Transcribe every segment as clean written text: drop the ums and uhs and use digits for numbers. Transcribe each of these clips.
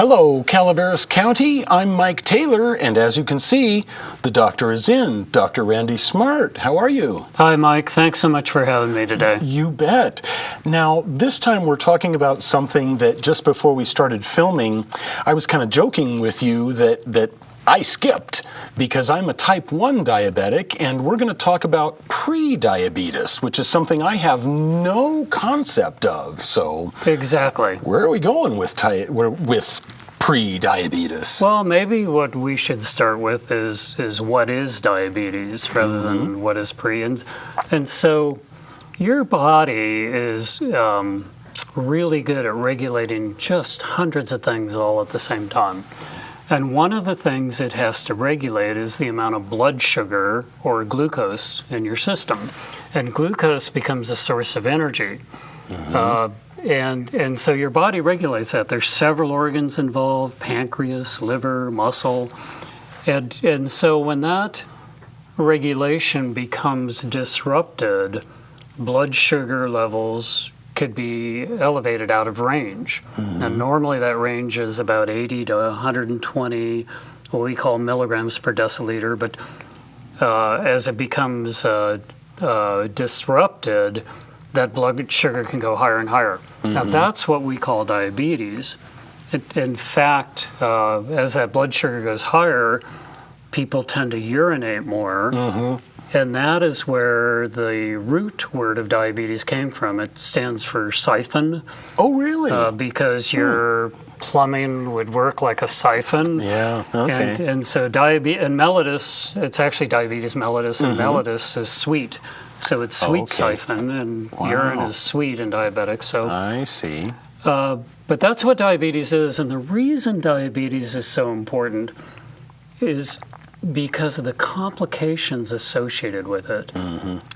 Hello, Calaveras County. I'm Mike Taylor, and as you can see, the doctor is in, Dr. Randy Smart. How are you? Hi, Mike. Thanks so much for having me today. You bet. Now, this time we're talking about something that just before we started filming, I was kind of joking with you that I skipped because I'm a type 1 diabetic, and we're going to talk about pre-diabetes, which is something I have no concept of. So exactly. Where are we going with pre-diabetes? Well, maybe what we should start with is what is diabetes rather than what is pre. And so your body is really good at regulating just hundreds of things all at the same time. And one of the things it has to regulate is the amount of blood sugar or glucose in your system. And glucose becomes a source of energy. And so your body regulates that. There's several organs involved: pancreas, liver, muscle. And so when that regulation becomes disrupted, blood sugar levels could be elevated out of range. And normally that range is about 80 to 120, what we call milligrams per deciliter. But as it becomes disrupted, that blood sugar can go higher and higher. Now that's what we call diabetes. In fact, as that blood sugar goes higher, people tend to urinate more. And that is where the root word of diabetes came from. It stands for siphon. Oh, really? Because your plumbing would work like a siphon. Yeah, okay. And so diabetes, and mellitus, it's actually diabetes mellitus, and mellitus is sweet. So it's sweet siphon, and urine is sweet in diabetics. So I see. But that's what diabetes is, and the reason diabetes is so important is because of the complications associated with it.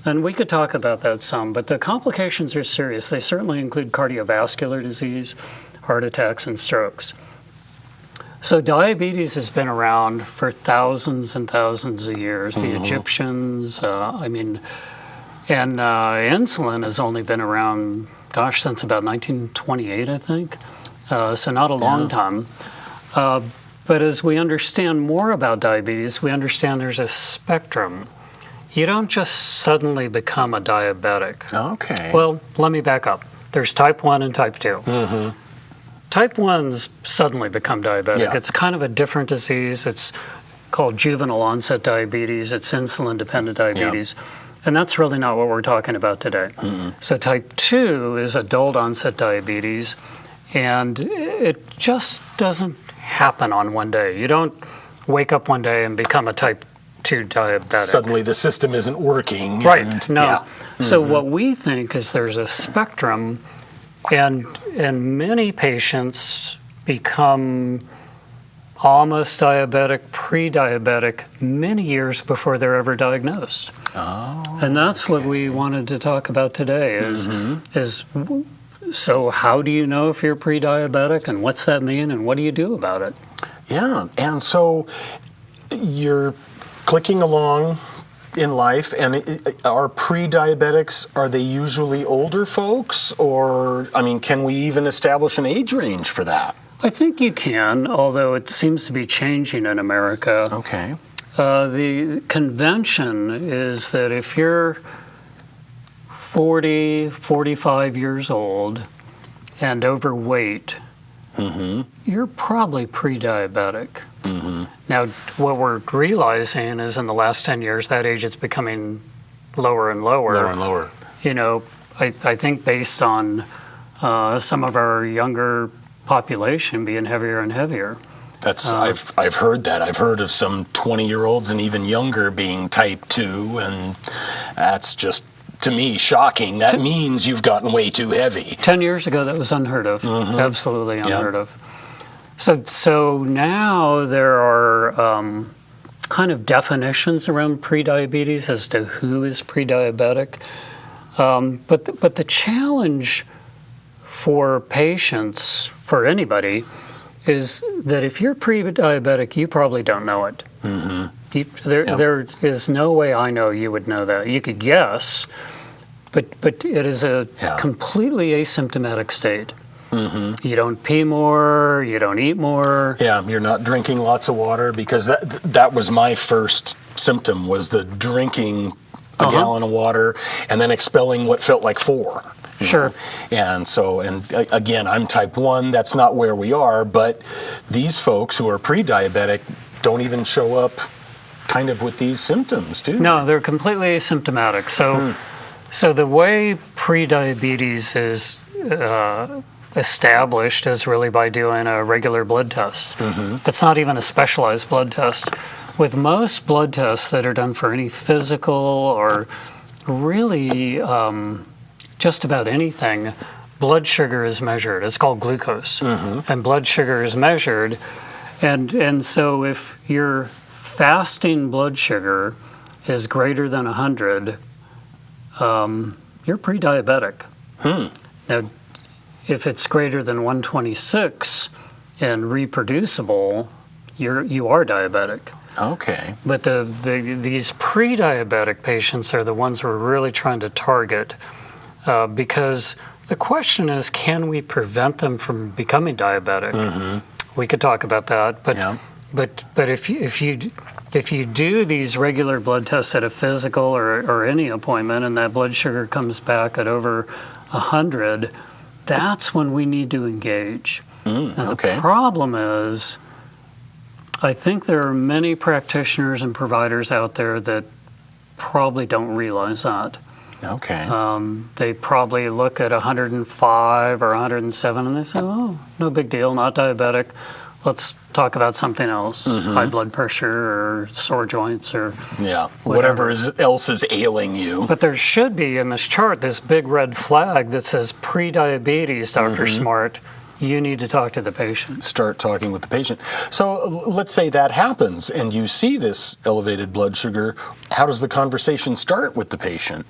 And we could talk about that some, but the complications are serious. They certainly include cardiovascular disease, heart attacks, and strokes. So diabetes has been around for thousands and thousands of years. The Egyptians, and insulin has only been around, since about 1928, I think. So not a long time. But as we understand more about diabetes, we understand there's a spectrum. You don't just suddenly become a diabetic. Okay. Well, let me back up. There's type 1 and type 2. Type 1s suddenly become diabetic. Yeah. It's kind of a different disease. It's called juvenile onset diabetes. It's insulin-dependent diabetes. And that's really not what we're talking about today. So type 2 is adult onset diabetes, and it just doesn't happen on one day. You don't wake up one day and become a type 2 diabetic. Suddenly the system isn't working. Right, no. So what we think is there's a spectrum, and many patients become almost diabetic, pre-diabetic, many years before they're ever diagnosed. And that's what we wanted to talk about today is so how do you know if you're pre-diabetic, and what's that mean, and what do you do about it? Yeah, and so you're clicking along in life, and are pre-diabetics, are they usually older folks, or, can we even establish an age range for that? I think you can, although it seems to be changing in America. Okay. The convention is that if you're 40, 45 years old and overweight, you're probably pre-diabetic. Now, what we're realizing is in the last 10 years, that age is becoming lower and lower. Lower and lower. I think based on some of our younger population being heavier and heavier. I've heard that. I've heard of some 20-year-olds and even younger being type 2, and that's just, to me, shocking. That means you've gotten way too heavy. 10 years ago, that was unheard of. Absolutely unheard of. So now there are kind of definitions around prediabetes as to who is pre-diabetic. But the challenge for patients, for anybody, is that if you're pre-diabetic, you probably don't know it. There is no way I know you would know that. You could guess, but it is a completely asymptomatic state. You don't pee more, you don't eat more. Yeah, you're not drinking lots of water, because that was my first symptom, was the drinking a gallon of water and then expelling what felt like 4. Sure. And so, again, I'm type 1, that's not where we are, but these folks who are pre-diabetic don't even show up kind of with these symptoms, do they? No, they're completely asymptomatic. So the way pre-diabetes is established is really by doing a regular blood test. It's not even a specialized blood test. With most blood tests that are done for any physical or really just about anything, blood sugar is measured. It's called glucose. And blood sugar is measured. And so if your fasting blood sugar is greater than 100, you're pre-diabetic. Now, if it's greater than 126 and reproducible, you are diabetic. Okay. But these pre-diabetic patients are the ones we're really trying to target, because the question is, can we prevent them from becoming diabetic? We could talk about that, but if you do these regular blood tests at a physical or any appointment, and that blood sugar comes back at over 100, that's when we need to engage. Now, the problem is, I think there are many practitioners and providers out there that probably don't realize that. Okay. They probably look at 105 or 107 and they say, oh, no big deal, not diabetic. Let's talk about something else, high blood pressure or sore joints or whatever else is ailing you. But there should be in this chart this big red flag that says pre-diabetes, Dr. Smart. You need to talk to the patient. Start talking with the patient. So let's say that happens and you see this elevated blood sugar. How does the conversation start with the patient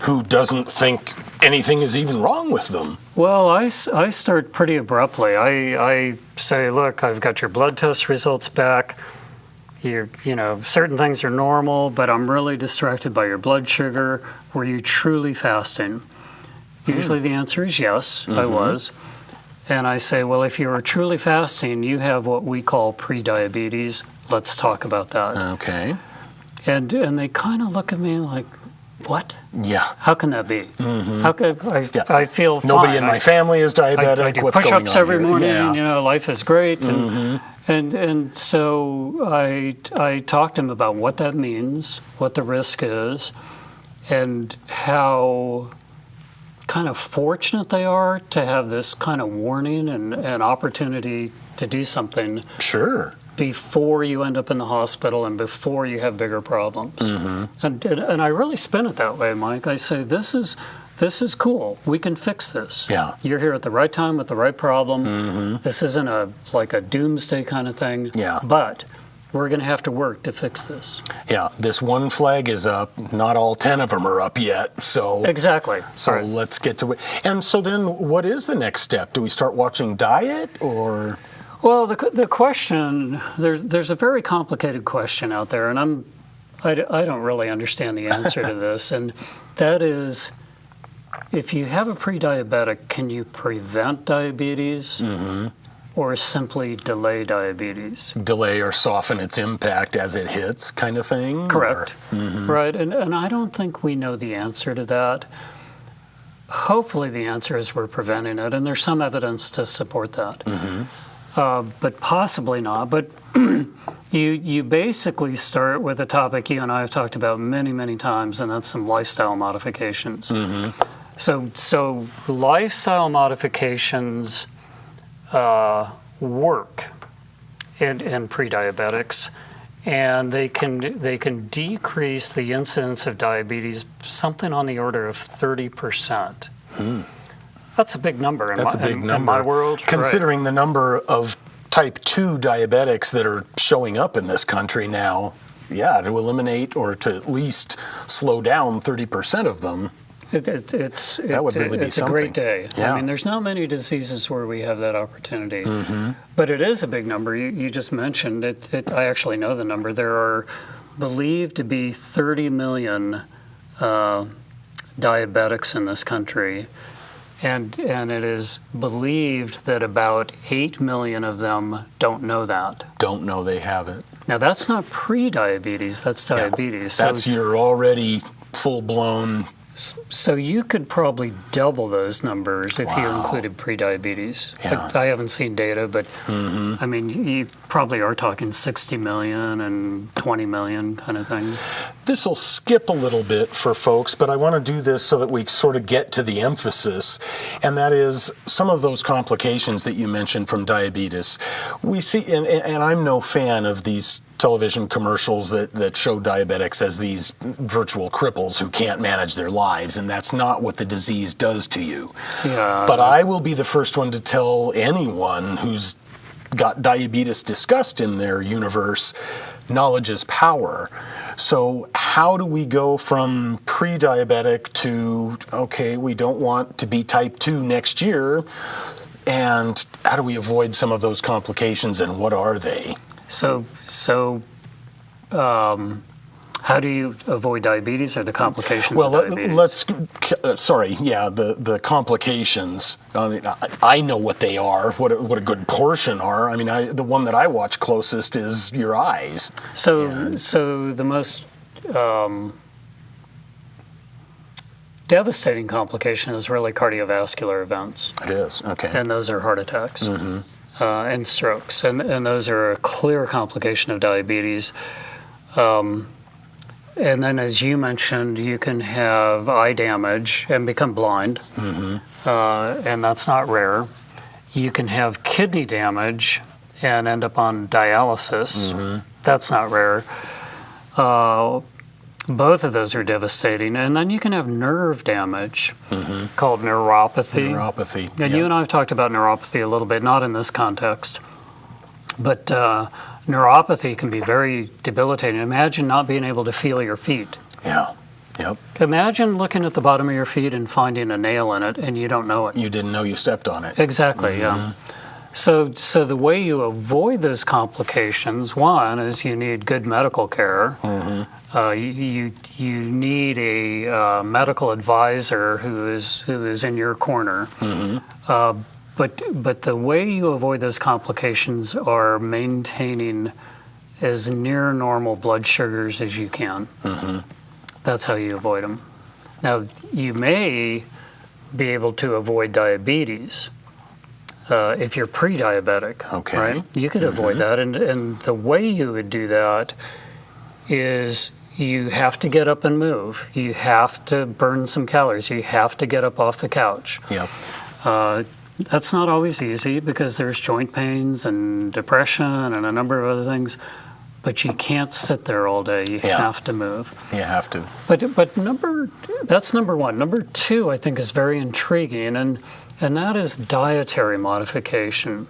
who doesn't think anything is even wrong with them? Well, I start pretty abruptly. I say, look, I've got your blood test results back. Certain things are normal, but I'm really distracted by your blood sugar. Were you truly fasting? Usually the answer is yes, I was. And I say, well, if you are truly fasting, you have what we call pre-diabetes. Let's talk about that. Okay. And they kind of look at me like, what? Yeah. How can that be? How could I feel fine? Nobody in my family is diabetic. I do What's going on push-ups every here? morning. Life is great. And so I talked to him about what that means, what the risk is, and how kind of fortunate they are to have this kind of warning and opportunity to do something before you end up in the hospital and before you have bigger problems. And I really spin it that way, Mike. I say, this is cool. We can fix this. Yeah. You're here at the right time with the right problem. This isn't like a doomsday kind of thing. Yeah. But we're going to have to work to fix this. Yeah, this one flag is up. Not all 10 of them are up yet. So exactly. So let's get to it. And so then, what is the next step? Do we start watching diet, or? Well, the question, there's a very complicated question out there, and I don't really understand the answer to this, and that is, if you have a pre-diabetic, can you prevent diabetes? Or simply delay diabetes? Delay or soften its impact as it hits, kind of thing? Correct. Right, and I don't think we know the answer to that. Hopefully the answer is we're preventing it, and there's some evidence to support that. But possibly not. But you basically start with a topic you and I have talked about many, many times, and that's some lifestyle modifications. So lifestyle modifications work in pre-diabetics, and they can decrease the incidence of diabetes something on the order of 30%. That's a big number in my world. Considering the number of type 2 diabetics that are showing up in this country now, to eliminate or to at least slow down 30% of them. That would really be something. It's a great day. Yeah. I mean, there's not many diseases where we have that opportunity. But it is a big number. You just mentioned it. I actually know the number. There are believed to be 30 million diabetics in this country. And it is believed that about 8 million of them don't know that. Don't know they have it. Now, that's not pre-diabetes, that's diabetes. Yeah. That's your already full-blown... So you could probably double those numbers if you included pre-diabetes. Yeah. I haven't seen data, but I mean, you probably are talking 60 million and 20 million kind of thing. This will skip a little bit for folks, but I want to do this so that we sort of get to the emphasis, and that is some of those complications that you mentioned from diabetes. We see, and I'm no fan of these television commercials that show diabetics as these virtual cripples who can't manage their lives, and that's not what the disease does to you. Yeah. But I will be the first one to tell anyone who's got diabetes discussed in their universe, knowledge is power. So how do we go from pre-diabetic to, okay, we don't want to be type 2 next year, and how do we avoid some of those complications, and what are they? So, how do you avoid diabetes or the complications of diabetes? The complications. I mean, I know what they are, what a good portion are. I mean, the one that I watch closest is your eyes. So the most devastating complication is really cardiovascular events. It is, okay. And those are heart attacks. And strokes, and those are a clear complication of diabetes. And then, as you mentioned, you can have eye damage and become blind, and that's not rare. You can have kidney damage and end up on dialysis. That's not rare. Both of those are devastating. And then you can have nerve damage called neuropathy. Neuropathy. And you and I have talked about neuropathy a little bit, not in this context. But neuropathy can be very debilitating. Imagine not being able to feel your feet. Yeah. Yep. Imagine looking at the bottom of your feet and finding a nail in it and you don't know it. You didn't know you stepped on it. Exactly, yeah. So the way you avoid those complications, one, is you need good medical care. You need a medical advisor who is in your corner. But the way you avoid those complications are maintaining as near normal blood sugars as you can. That's how you avoid them. Now, you may be able to avoid diabetes if you're pre-diabetic, okay. Right? You could avoid that, and the way you would do that is you have to get up and move. You have to burn some calories. You have to get up off the couch. Yep. That's not always easy because there's joint pains and depression and a number of other things, but you can't sit there all day. You have to move. You have to. But that's number one. Number two, I think, is very intriguing, and that is dietary modification.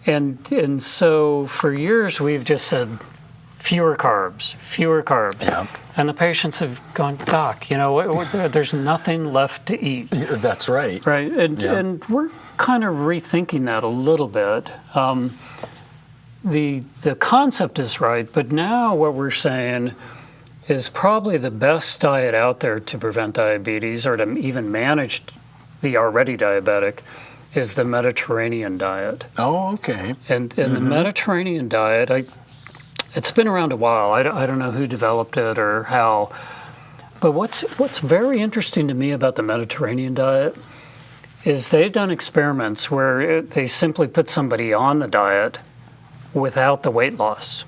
And so for years we've just said fewer carbs. Yeah. And the patients have gone, Doc, there's nothing left to eat. That's right. Right, and we're kind of rethinking that a little bit. The concept is right, but now what we're saying is probably the best diet out there to prevent diabetes or to even manage the already diabetic is the Mediterranean diet. Oh, okay. And the Mediterranean diet, it's been around a while. I don't know who developed it or how. But what's very interesting to me about the Mediterranean diet is they've done experiments where they simply put somebody on the diet without the weight loss.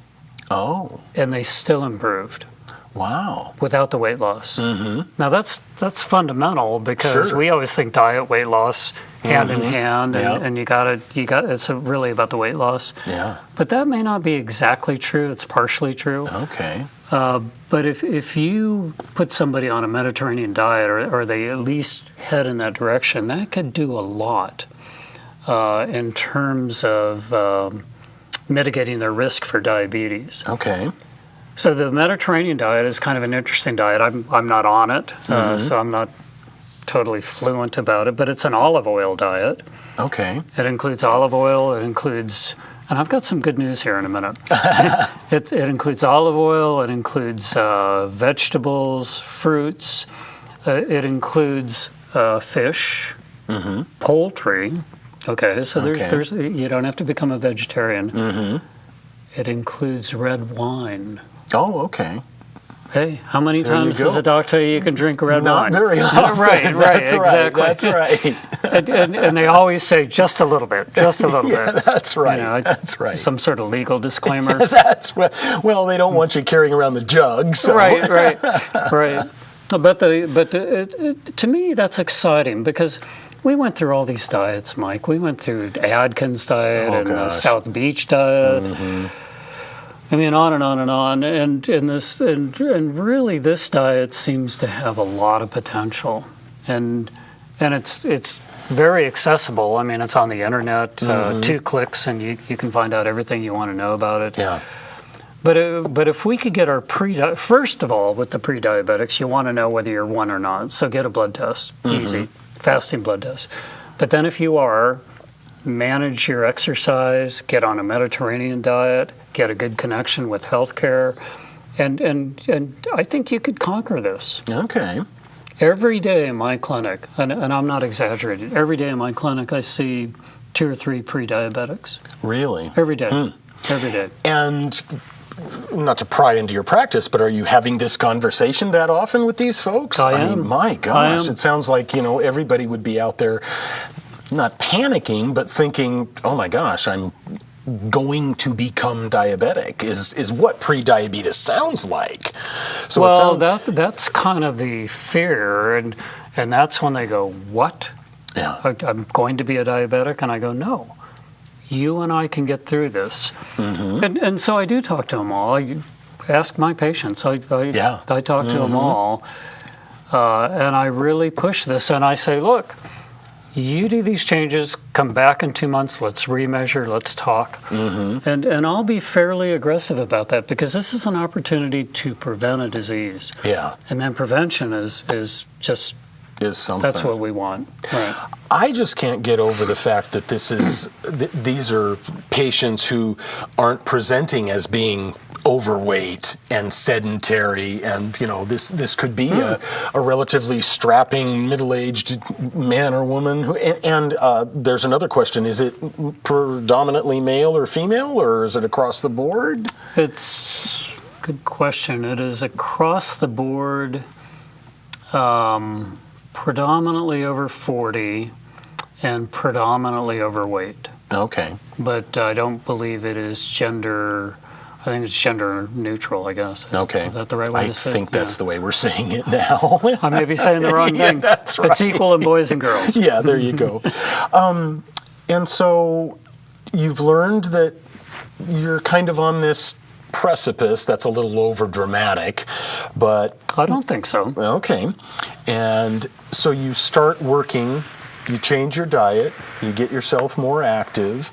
Oh. And they still improved. Wow. Without the weight loss. Now that's fundamental because we always think diet, weight loss, hand in hand, and you got it's really about the weight loss. Yeah. But that may not be exactly true. It's partially true. Okay. But if you put somebody on a Mediterranean diet, or they at least head in that direction, that could do a lot in terms of mitigating their risk for diabetes. Okay. So the Mediterranean diet is kind of an interesting diet. I'm not on it, so I'm not totally fluent about it, but it's an olive oil diet. Okay. It includes olive oil. It includes, and I've got some good news here in a minute. It includes olive oil. It includes vegetables, fruits. It includes fish, Poultry, okay, so there's you don't have to become a vegetarian. It includes red wine. Oh, okay. Hey, how many times does a doctor tell you you can drink red wine? Not very often. Right, That's exactly. That's right. and they always say just a little bit, just a little bit. That's right. You know, that's right. Some sort of legal disclaimer. That's right. Well, they don't want you carrying around the jug. So. Right. But to me, that's exciting because we went through all these diets, Mike. We went through Atkins diet and the South Beach diet. I mean, on and on and on, and really, this diet seems to have a lot of potential, and it's very accessible. I mean, it's on the internet, 2 clicks, and you can find out everything you want to know about it. Yeah. But if we could get our first of all, with the pre-diabetics, you want to know whether you're one or not. So get a blood test, easy, fasting blood test. But then if you are, manage your exercise, get on a Mediterranean diet, get a good connection with healthcare, and I think you could conquer this. Okay. Every day in my clinic, and I'm not exaggerating, every day in my clinic I see 2 or 3 pre-diabetics. Really? Every day. Every day. And not to pry into your practice, but are you having this conversation that often with these folks? I am. mean, my gosh, it sounds like, everybody would be out there not panicking, but thinking, oh my gosh, I'm going to become diabetic is what pre-diabetes sounds like. So well, that's kind of the fear, and that's when they go, what? Yeah. I'm going to be a diabetic? And I go, no. You and I can get through this. And so I do talk to them all. I ask my patients. I talk to them all. And I really push this. And I say, look, you do these changes, come back in 2 months, let's remeasure, let's talk. And I'll be fairly aggressive about that because this is an opportunity to prevent a disease. Yeah. And then prevention is just... is something. That's what we want. Right. I just can't get over the fact that these are patients who aren't presenting as being overweight and sedentary, and this could be a relatively strapping middle-aged man or woman who, and there's another question: is it predominantly male or female, or is it across the board? It's a good question. It is across the board. Predominantly over 40 and predominantly overweight. Okay. But I don't believe it is gender, I think it's gender neutral, I guess. Is that the right way to say it? I think that's the way we're saying it now. I may be saying the wrong thing. That's right. It's equal in boys and girls. Yeah, there you go. And so you've learned that you're kind of on this precipice that's a little over dramatic, but I don't think so. Okay. And so you start working, you change your diet, you get yourself more active.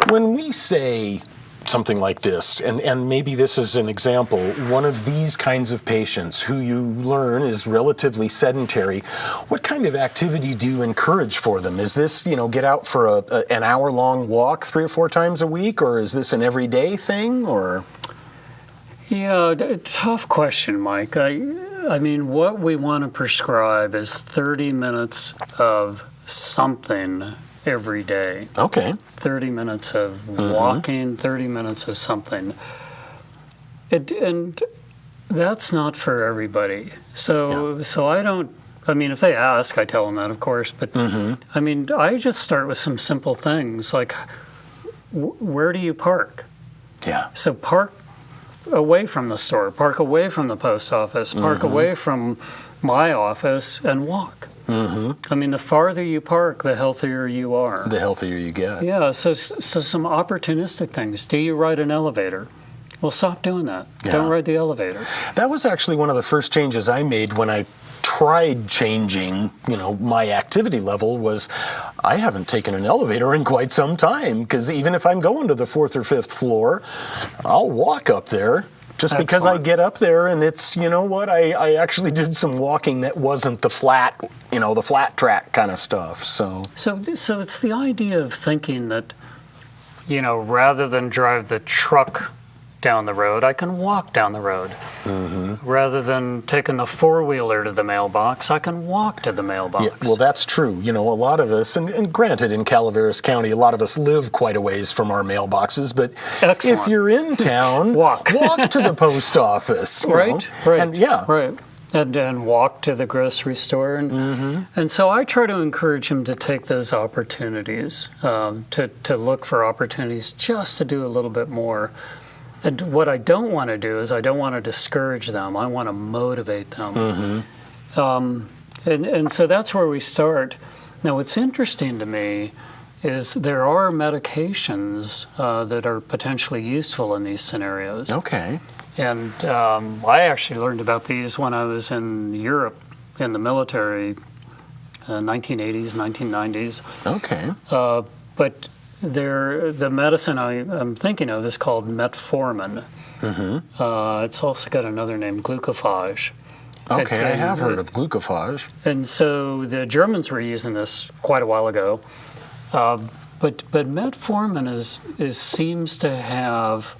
When we say something like this, and maybe this is an example, one of these kinds of patients who you learn is relatively sedentary, what kind of activity do you encourage for them? Is this, get out for an hour-long walk 3 or 4 times a week, or is this an everyday thing, or? Yeah, tough question, Mike. I mean, what we want to prescribe is 30 minutes of something every day. Okay. 30 minutes of walking, 30 minutes of something. And that's not for everybody. So I don't, I mean, if they ask, I tell them that, of course. But, I mean, I just start with some simple things like, where do you park? Yeah. So park away from the store, park away from the post office, park away from my office, and walk. I mean, the farther you park, the healthier you are. The healthier you get. Yeah, so some opportunistic things. Do you ride an elevator? Well, stop doing that. Yeah. Don't ride the elevator. That was actually one of the first changes I made when I tried changing, my activity level. Was I haven't taken an elevator in quite some time, because even if I'm going to the 4th or 5th floor, I'll walk up there. Just because I get up there, and it's, I actually did some walking that wasn't the flat track kind of stuff. So it's the idea of thinking that, rather than drive the truck down the road, I can walk down the road. Rather than taking the four-wheeler to the mailbox, I can walk to the mailbox. Yeah, well, that's true. You know, a lot of us, and granted, in Calaveras County, a lot of us live quite a ways from our mailboxes, but Excellent. if you're in town, walk to the post office. Right. And right. And walk to the grocery store. And so I try to encourage him to take those opportunities, to look for opportunities just to do a little bit more. And what I don't want to do is I don't want to discourage them. I want to motivate them. And so that's where we start. Now, what's interesting to me is there are medications that are potentially useful in these scenarios. Okay. And I actually learned about these when I was in Europe in the military, 1980s, 1990s. Okay. But the medicine I'm thinking of is called metformin. It's also got another name, glucophage. Okay, I have heard of glucophage. And so the Germans were using this quite a while ago. But metformin seems to have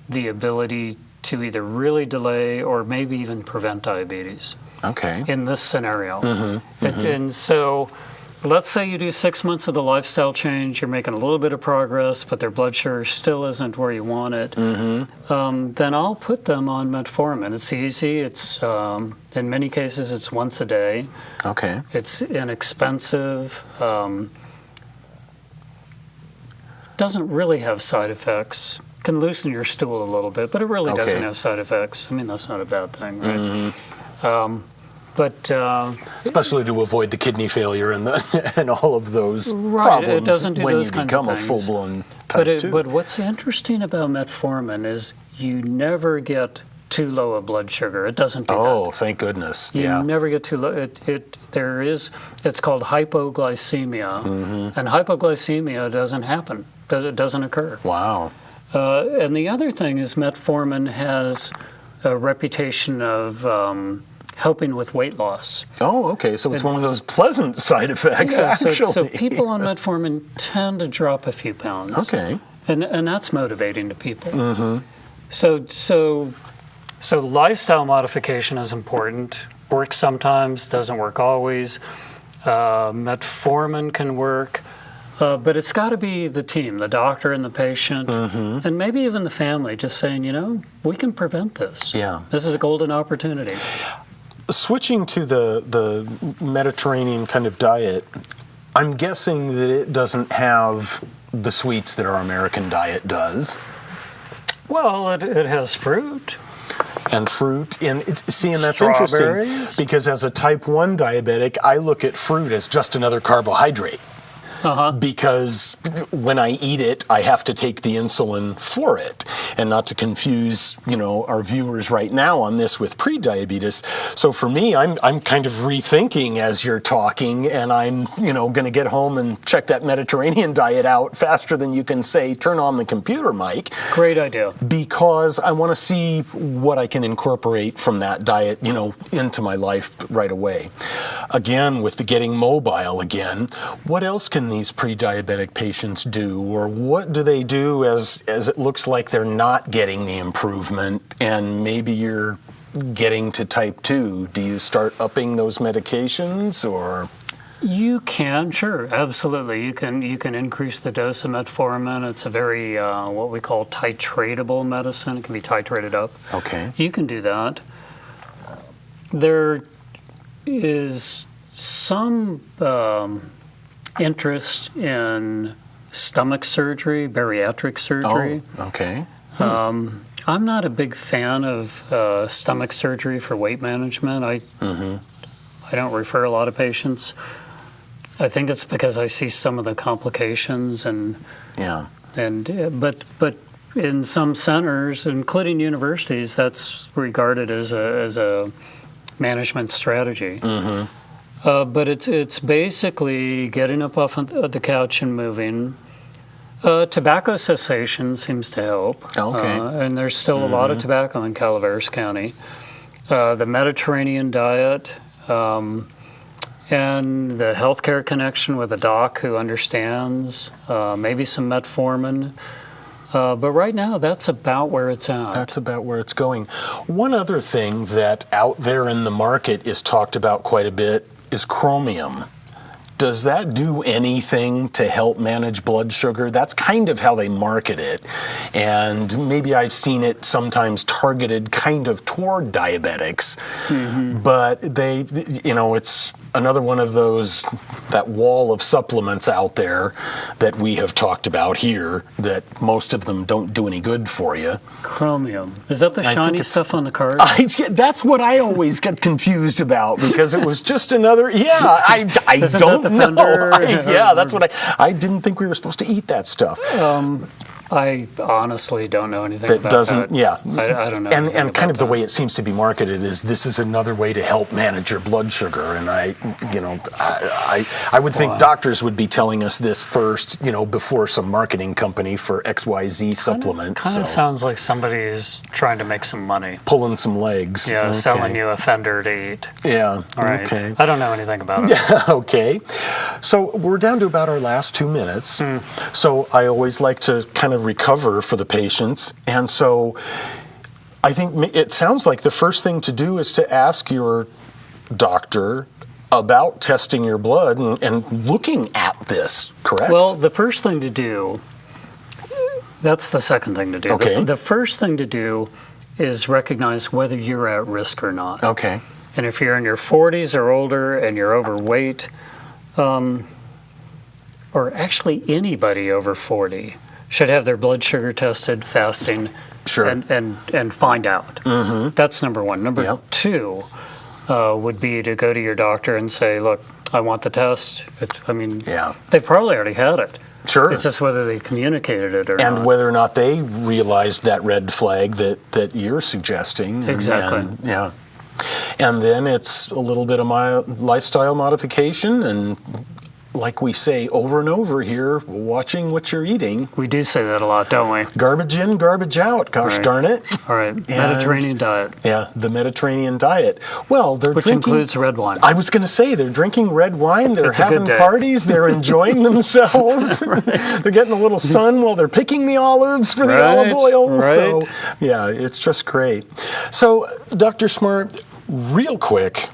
the ability to either really delay or maybe even prevent diabetes. Okay. In this scenario. And so let's say you do 6 months of the lifestyle change, you're making a little bit of progress, but their blood sugar still isn't where you want it. Then I'll put them on metformin. It's easy. It's in many cases it's once a day. Okay. It's inexpensive. Doesn't really have side effects. Can loosen your stool a little bit, but it really doesn't have side effects. I mean, that's not a bad thing, right? But especially to avoid the kidney failure and all of those right, problems it doesn't do when those you kinds become of a things. full-blown type 2. But what's interesting about metformin is you never get too low a blood sugar. It doesn't do that. Oh, thank goodness. You never get too low. It's called hypoglycemia, and hypoglycemia doesn't happen. It doesn't occur. Wow. And the other thing is metformin has a reputation of helping with weight loss. Oh, okay. So it's one of those pleasant side effects, actually. So people on metformin tend to drop a few pounds. Okay. And that's motivating to people. So lifestyle modification is important. Works sometimes, doesn't work always. Metformin can work. But it's got to be the team, the doctor and the patient, and maybe even the family, just saying, we can prevent this. Yeah. This is a golden opportunity. Switching to the Mediterranean kind of diet, I'm guessing that it doesn't have the sweets that our American diet does. Well, it has fruit. And fruit. And that's interesting because as a type 1 diabetic, I look at fruit as just another carbohydrate. Because when I eat it, I have to take the insulin for it. And not to confuse, our viewers right now on this with prediabetes. So for me, I'm kind of rethinking as you're talking, and I'm, going to get home and check that Mediterranean diet out faster than you can say, turn on the computer, Mike. Great idea. Because I want to see what I can incorporate from that diet, into my life right away. Again, with the getting mobile again, what else can these pre-diabetic patients do, or what do they do as it looks like they're not getting the improvement and maybe you're getting to type 2? Do you start upping those medications, or? You can, sure, absolutely. You can increase the dose of metformin. It's a very what we call titratable medicine. It can be titrated up. Okay. You can do that. There is some interest in stomach surgery, bariatric surgery. Oh, okay. I'm not a big fan of stomach surgery for weight management. I don't refer a lot of patients. I think it's because I see some of the complications but in some centers, including universities, that's regarded as a management strategy. But it's basically getting up off the couch and moving. Tobacco cessation seems to help. Okay. And there's still a lot of tobacco in Calaveras County. The Mediterranean diet, and the healthcare connection with a doc who understands, maybe some metformin. But right now, that's about where it's at. That's about where it's going. One other thing that out there in the market is talked about quite a bit is chromium. Does that do anything to help manage blood sugar? That's kind of how they market it. And maybe I've seen it sometimes targeted kind of toward diabetics. But they, it's another one of those, that wall of supplements out there that we have talked about here, that most of them don't do any good for you. Chromium. Is that the shiny stuff on the card? That's what I always get confused about, because it was just another, I don't know. That's what I didn't think we were supposed to eat that stuff. I honestly don't know anything about that. I don't know. And kind of the way it seems to be marketed is this is another way to help manage your blood sugar. And I would think doctors would be telling us this first, before some marketing company for XYZ supplement. Kind of sounds like somebody's trying to make some money. Pulling some legs. Yeah, selling you a fender to eat. Yeah. All right. Okay. I don't know anything about it. Yeah, okay. So we're down to about our last 2 minutes. So I always like to kind of recover for the patients, and so I think it sounds like the first thing to do is to ask your doctor about testing your blood and looking at this, correct? Well, the first thing to do, that's the second thing to do. Okay. The first thing to do is recognize whether you're at risk or not. Okay. And if you're in your 40s or older and you're overweight, or actually anybody over 40, should have their blood sugar tested, fasting, and find out. That's number one. Number two would be to go to your doctor and say, look, I want the test. They've probably already had it. Sure. It's just whether they communicated it or not. And whether or not they realized that red flag that you're suggesting. Exactly. And then it's a little bit of my lifestyle modification, and like we say over and over here, watching what you're eating. We do say that a lot, don't we? Garbage in, garbage out, gosh darn it. All right, Mediterranean diet. Yeah, the Mediterranean diet. Well, Which includes red wine. I was going to say, they're drinking red wine, they're having parties, they're enjoying themselves. They're getting a little sun while they're picking the olives for the olive oil. So, yeah, it's just great. So, Dr. Smart, real quick,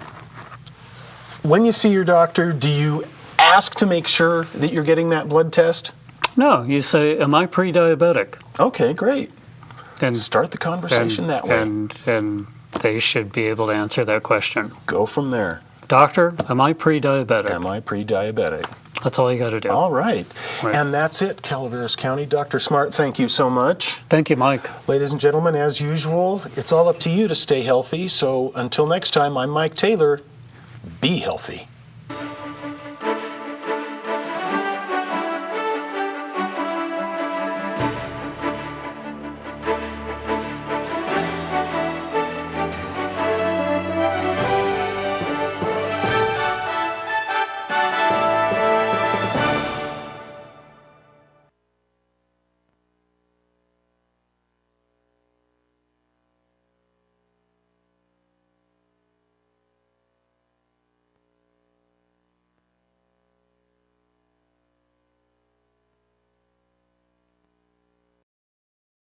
when you see your doctor, do you ask to make sure that you're getting that blood test? No, you say, am I pre-diabetic? Okay, great. And start the conversation that way. And they should be able to answer that question. Go from there. Doctor, am I pre-diabetic? Am I pre-diabetic? That's all you got to do. All right. And that's it, Calaveras County. Dr. Smart, thank you so much. Thank you, Mike. Ladies and gentlemen, as usual, it's all up to you to stay healthy. So until next time, I'm Mike Taylor. Be healthy.